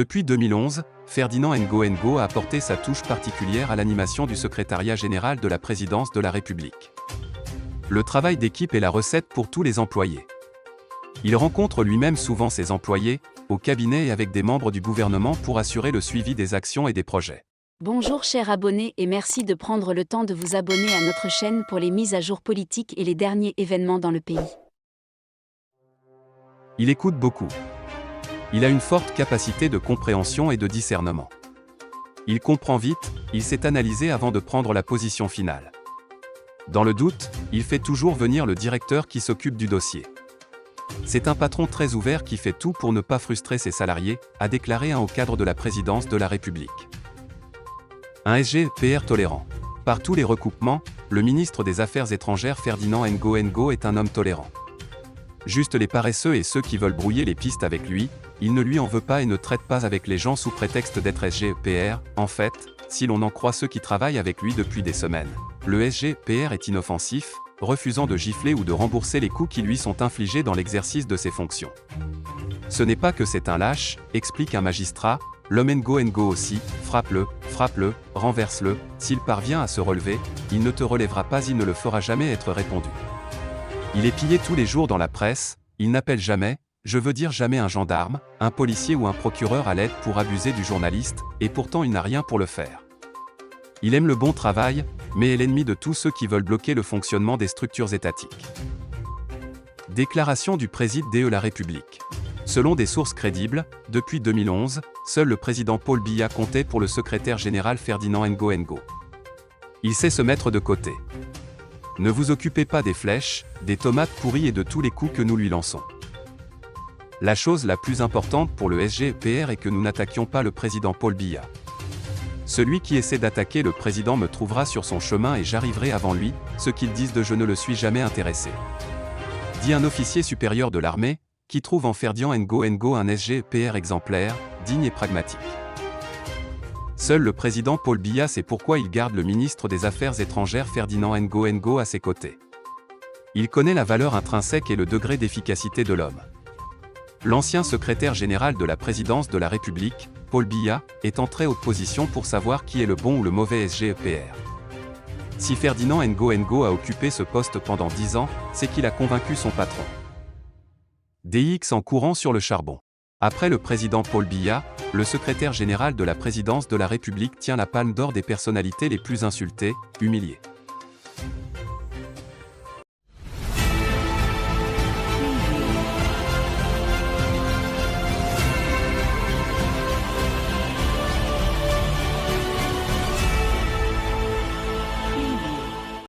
Depuis 2011, Ferdinand Ngo a apporté sa touche particulière à l'animation du secrétariat général de la présidence de la République. Le travail d'équipe est la recette pour tous les employés. Il rencontre lui-même souvent ses employés, au cabinet et avec des membres du gouvernement pour assurer le suivi des actions et des projets. Bonjour chers abonnés et merci de prendre le temps de vous abonner à notre chaîne pour les mises à jour politiques et les derniers événements dans le pays. Il écoute beaucoup. Il a une forte capacité de compréhension et de discernement. Il comprend vite, il sait analyser avant de prendre la position finale. Dans le doute, il fait toujours venir le directeur qui s'occupe du dossier. C'est un patron très ouvert qui fait tout pour ne pas frustrer ses salariés, a déclaré un haut cadre de la présidence de la République. Un SGPR tolérant. Par tous les recoupements, le ministre des Affaires étrangères Ferdinand Ngo est un homme tolérant. Juste les paresseux et ceux qui veulent brouiller les pistes avec lui, il ne lui en veut pas et ne traite pas avec les gens sous prétexte d'être SGPR. En fait, si l'on en croit ceux qui travaillent avec lui depuis des semaines, le SGPR est inoffensif, refusant de gifler ou de rembourser les coups qui lui sont infligés dans l'exercice de ses fonctions. Ce n'est pas que c'est un lâche, explique un magistrat, l'homme Ngo aussi, frappe-le, renverse-le, s'il parvient à se relever, il ne te relèvera pas, il ne le fera jamais être répondu. Il est pillé tous les jours dans la presse, il n'appelle jamais, je veux dire jamais un gendarme, un policier ou un procureur à l'aide pour abuser du journaliste, et pourtant il n'a rien pour le faire. Il aime le bon travail, mais est l'ennemi de tous ceux qui veulent bloquer le fonctionnement des structures étatiques. Déclaration du président de la République. Selon des sources crédibles, depuis 2011, seul le président Paul Biya comptait pour le secrétaire général Ferdinand Ngo. Il sait se mettre de côté. Ne vous occupez pas des flèches, des tomates pourries et de tous les coups que nous lui lançons. La chose la plus importante pour le SGPR est que nous n'attaquions pas le président Paul Biya. Celui qui essaie d'attaquer le président me trouvera sur son chemin et j'arriverai avant lui, ce qu'ils disent de je ne le suis jamais intéressé. Dit un officier supérieur de l'armée, qui trouve en Ferdinand Ngo un SGPR exemplaire, digne et pragmatique. Seul le président Paul Biya sait pourquoi il garde le ministre des Affaires étrangères Ferdinand Ngo à ses côtés. Il connaît la valeur intrinsèque et le degré d'efficacité de l'homme. L'ancien secrétaire général de la présidence de la République, Paul Biya, est en très haute position pour savoir qui est le bon ou le mauvais SGPR. Si Ferdinand Ngo a occupé ce poste pendant 10 ans, c'est qu'il a convaincu son patron. DX en courant sur le charbon. Après le président Paul Biya, le secrétaire général de la présidence de la République tient la palme d'or des personnalités les plus insultées, humiliées.